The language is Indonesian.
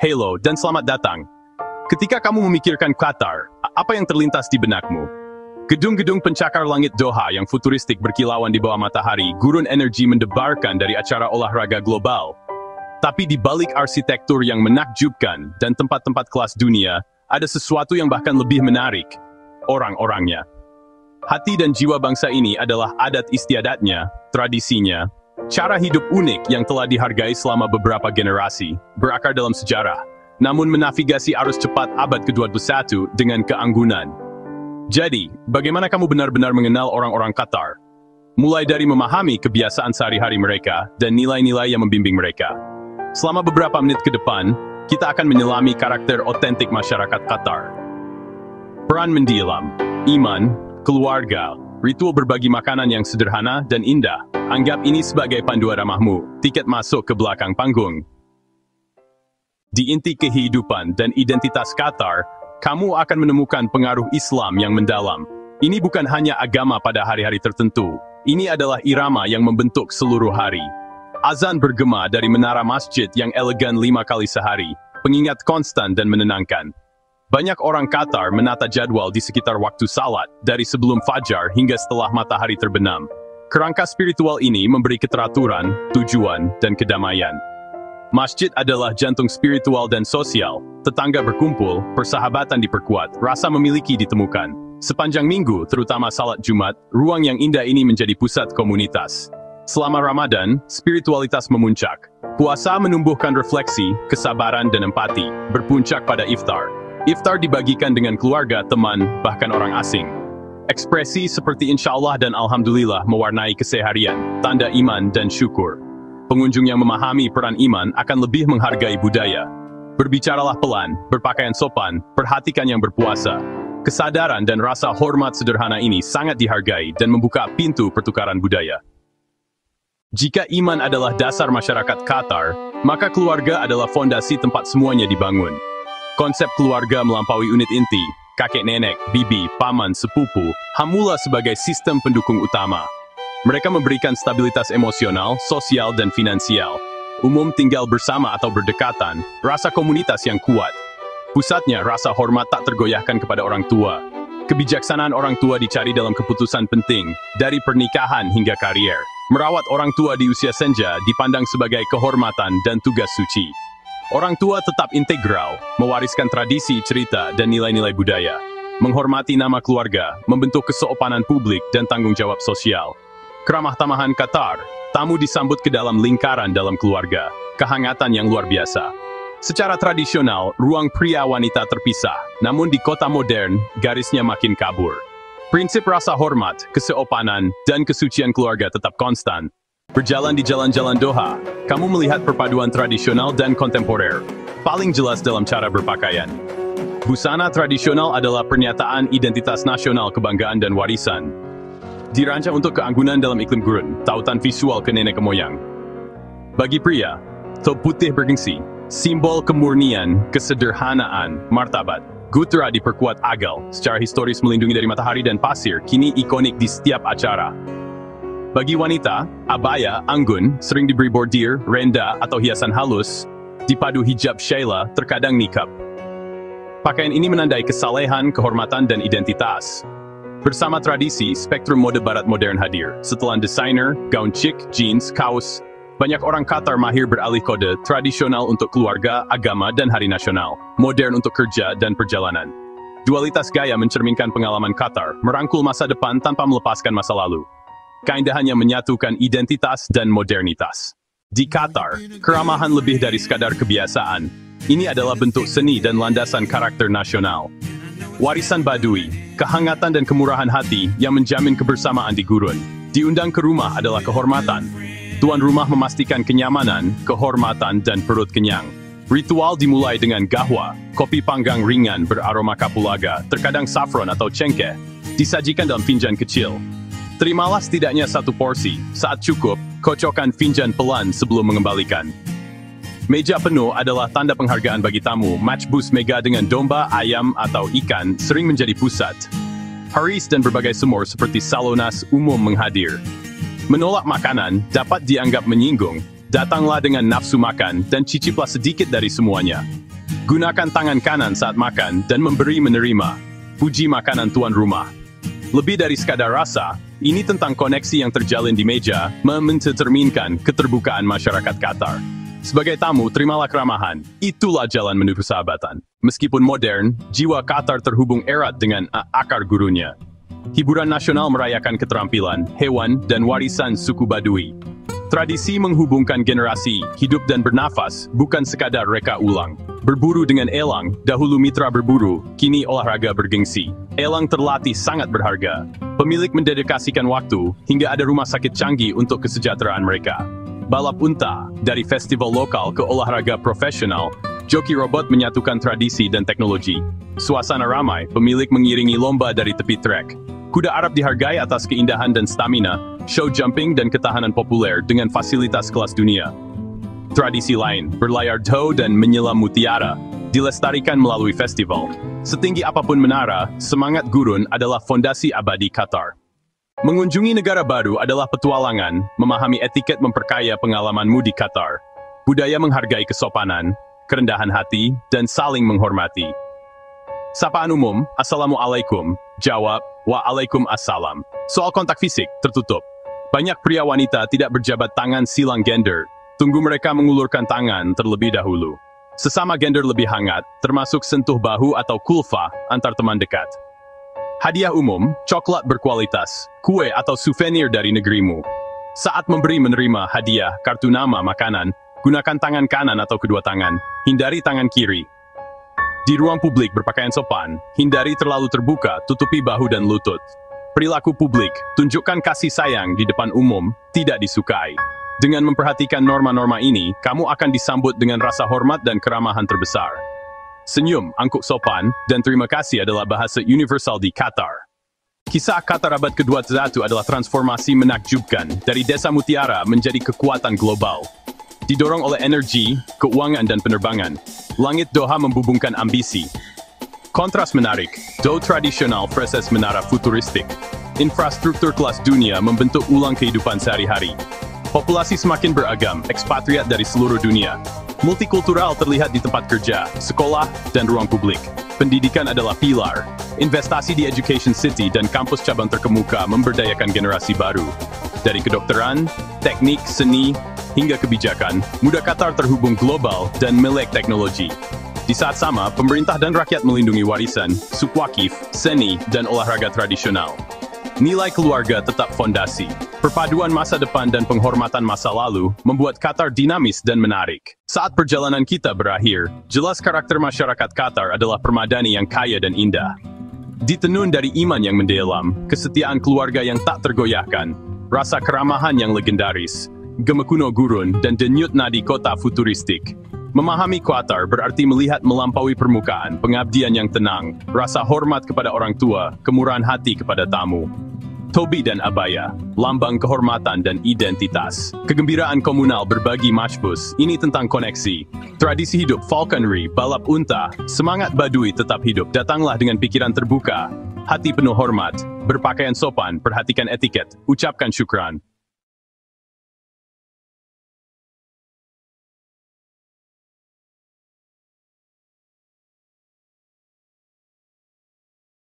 Halo, dan selamat datang. Ketika kamu memikirkan Qatar, apa yang terlintas di benakmu? Gedung-gedung pencakar langit Doha yang futuristik berkilauan di bawah matahari, gurun energi mendebarkan dari acara olahraga global. Tapi di balik arsitektur yang menakjubkan dan tempat-tempat kelas dunia, ada sesuatu yang bahkan lebih menarik, orang-orangnya. Hati dan jiwa bangsa ini adalah adat istiadatnya, tradisinya, cara hidup unik yang telah dihargai selama beberapa generasi, berakar dalam sejarah, namun menavigasi arus cepat abad ke-21 dengan keanggunan. Jadi, bagaimana kamu benar-benar mengenal orang-orang Qatar? Mulai dari memahami kebiasaan sehari-hari mereka dan nilai-nilai yang membimbing mereka. Selama beberapa menit ke depan, kita akan menyelami karakter otentik masyarakat Qatar. Peran mendilam, iman, keluarga, ritual berbagi makanan yang sederhana dan indah. Anggap ini sebagai panduan ramahmu, tiket masuk ke belakang panggung. Di inti kehidupan dan identitas Qatar, kamu akan menemukan pengaruh Islam yang mendalam. Ini bukan hanya agama pada hari-hari tertentu, ini adalah irama yang membentuk seluruh hari. Azan bergema dari menara masjid yang elegan 5 kali sehari, pengingat konstan dan menenangkan. Banyak orang Qatar menata jadwal di sekitar waktu salat, dari sebelum fajar hingga setelah matahari terbenam. Kerangka spiritual ini memberi keteraturan, tujuan, dan kedamaian. Masjid adalah jantung spiritual dan sosial, tetangga berkumpul, persahabatan diperkuat, rasa memiliki ditemukan. Sepanjang minggu, terutama salat Jumat, ruang yang indah ini menjadi pusat komunitas. Selama Ramadan, spiritualitas memuncak. Puasa menumbuhkan refleksi, kesabaran, dan empati, berpuncak pada iftar. Iftar dibagikan dengan keluarga, teman, bahkan orang asing. Ekspresi seperti insya Allah dan alhamdulillah mewarnai keseharian, tanda iman dan syukur. Pengunjung yang memahami peran iman akan lebih menghargai budaya. Berbicaralah pelan, berpakaian sopan, perhatikan yang berpuasa. Kesadaran dan rasa hormat sederhana ini sangat dihargai dan membuka pintu pertukaran budaya. Jika iman adalah dasar masyarakat Qatar, maka keluarga adalah fondasi tempat semuanya dibangun. Konsep keluarga melampaui unit inti, kakek nenek, bibi, paman, sepupu, hamula sebagai sistem pendukung utama. Mereka memberikan stabilitas emosional, sosial, dan finansial. Umum tinggal bersama atau berdekatan, rasa komunitas yang kuat. Pusatnya rasa hormat tak tergoyahkan kepada orang tua. Kebijaksanaan orang tua dicari dalam keputusan penting, dari pernikahan hingga karier. Merawat orang tua di usia senja dipandang sebagai kehormatan dan tugas suci. Orang tua tetap integral, mewariskan tradisi, cerita, dan nilai-nilai budaya. Menghormati nama keluarga, membentuk kesopanan publik dan tanggung jawab sosial. Keramah tamahan Qatar, tamu disambut ke dalam lingkaran dalam keluarga. Kehangatan yang luar biasa. Secara tradisional, ruang pria-wanita terpisah, namun di kota modern, garisnya makin kabur. Prinsip rasa hormat, keseopanan, dan kesucian keluarga tetap konstan. Berjalan di jalan-jalan Doha, kamu melihat perpaduan tradisional dan kontemporer, paling jelas dalam cara berpakaian. Busana tradisional adalah pernyataan identitas nasional, kebanggaan, dan warisan. Dirancang untuk keanggunan dalam iklim gurun, tautan visual ke nenek moyang. Bagi pria, top putih bergengsi, simbol kemurnian, kesederhanaan, martabat. Gutra diperkuat agal, secara historis melindungi dari matahari dan pasir, kini ikonik di setiap acara. Bagi wanita, abaya, anggun, sering diberi bordir, renda, atau hiasan halus, dipadu hijab shaila, terkadang nikab. Pakaian ini menandai kesalehan, kehormatan, dan identitas. Bersama tradisi, spektrum mode barat modern hadir. Setelan desainer, gaun chic, jeans, kaos, banyak orang Qatar mahir beralih kode tradisional untuk keluarga, agama, dan hari nasional, modern untuk kerja dan perjalanan. Dualitas gaya mencerminkan pengalaman Qatar, merangkul masa depan tanpa melepaskan masa lalu. Keindahannya menyatukan identitas dan modernitas. Di Qatar, keramahan lebih dari sekadar kebiasaan. Ini adalah bentuk seni dan landasan karakter nasional. Warisan Badui, kehangatan dan kemurahan hati yang menjamin kebersamaan di gurun. Diundang ke rumah adalah kehormatan. Tuan rumah memastikan kenyamanan, kehormatan, dan perut kenyang. Ritual dimulai dengan gahwa, kopi panggang ringan beraroma kapulaga, terkadang saffron atau cengkeh, disajikan dalam finjan kecil. Terimalah setidaknya 1 porsi, saat cukup, kocokkan finjan pelan sebelum mengembalikan. Meja penuh adalah tanda penghargaan bagi tamu. Matchbooth mega dengan domba, ayam, atau ikan sering menjadi pusat. Haris dan berbagai semur seperti salonas umum menghadir. Menolak makanan dapat dianggap menyinggung. Datanglah dengan nafsu makan dan ciciplah sedikit dari semuanya. Gunakan tangan kanan saat makan dan memberi menerima. Puji makanan tuan rumah. Lebih dari sekadar rasa, ini tentang koneksi yang terjalin di meja, mencerminkan keterbukaan masyarakat Qatar. Sebagai tamu, terimalah keramahan. Itulah jalan menuju persahabatan. Meskipun modern, jiwa Qatar terhubung erat dengan akar gurunya. Hiburan nasional merayakan keterampilan, hewan, dan warisan suku Badui. Tradisi menghubungkan generasi, hidup dan bernafas, bukan sekadar reka ulang. Berburu dengan elang, dahulu mitra berburu, kini olahraga bergengsi. Elang terlatih sangat berharga. Pemilik mendedikasikan waktu, hingga ada rumah sakit canggih untuk kesejahteraan mereka. Balap unta, dari festival lokal ke olahraga profesional, joki robot menyatukan tradisi dan teknologi. Suasana ramai, pemilik mengiringi lomba dari tepi trek. Kuda Arab dihargai atas keindahan dan stamina, show jumping dan ketahanan populer dengan fasilitas kelas dunia. Tradisi lain, berlayar tow dan menyelam mutiara, dilestarikan melalui festival. Setinggi apapun menara, semangat gurun adalah fondasi abadi Qatar. Mengunjungi negara baru adalah petualangan, memahami etiket memperkaya pengalamanmu di Qatar. Budaya menghargai kesopanan, kerendahan hati, dan saling menghormati. Sapaan umum, Assalamualaikum, jawab, Waalaikumsalam. Soal kontak fisik, tertutup. Banyak pria wanita tidak berjabat tangan silang gender, tunggu mereka mengulurkan tangan terlebih dahulu. Sesama gender lebih hangat, termasuk sentuh bahu atau kulfa antar teman dekat. Hadiah umum, coklat berkualitas, kue atau souvenir dari negerimu. Saat memberi menerima hadiah, kartu nama, makanan, gunakan tangan kanan atau kedua tangan, hindari tangan kiri. Di ruang publik berpakaian sopan, hindari terlalu terbuka, tutupi bahu dan lutut. Perilaku publik, tunjukkan kasih sayang di depan umum, tidak disukai. Dengan memperhatikan norma-norma ini, kamu akan disambut dengan rasa hormat dan keramahan terbesar. Senyum, angkuk sopan, dan terima kasih adalah bahasa universal di Qatar. Kisah Qatar abad ke-21 adalah transformasi menakjubkan dari desa mutiara menjadi kekuatan global. Didorong oleh energi, keuangan, dan penerbangan, langit Doha membubungkan ambisi. Kontras menarik, Doha tradisional versus menara futuristik. Infrastruktur kelas dunia membentuk ulang kehidupan sehari-hari. Populasi semakin beragam, ekspatriat dari seluruh dunia. Multikultural terlihat di tempat kerja, sekolah, dan ruang publik. Pendidikan adalah pilar. Investasi di Education City dan kampus cabang terkemuka memberdayakan generasi baru. Dari kedokteran, teknik, seni, hingga kebijakan, muda Qatar terhubung global dan melek teknologi. Di saat sama, pemerintah dan rakyat melindungi warisan, subwakif, seni, dan olahraga tradisional. Nilai keluarga tetap fondasi. Perpaduan masa depan dan penghormatan masa lalu membuat Qatar dinamis dan menarik. Saat perjalanan kita berakhir, jelas karakter masyarakat Qatar adalah permadani yang kaya dan indah. Ditenun dari iman yang mendalam, kesetiaan keluarga yang tak tergoyahkan, rasa keramahan yang legendaris, gema kuno gurun, dan denyut nadi kota futuristik. Memahami Qatar berarti melihat melampaui permukaan, pengabdian yang tenang, rasa hormat kepada orang tua, kemurahan hati kepada tamu. Tobi dan abaya, lambang kehormatan dan identitas. Kegembiraan komunal berbagi majbus, ini tentang koneksi. Tradisi hidup falconry, balap unta, semangat Badui tetap hidup. Datanglah dengan pikiran terbuka, hati penuh hormat, berpakaian sopan, perhatikan etiket, ucapkan syukran.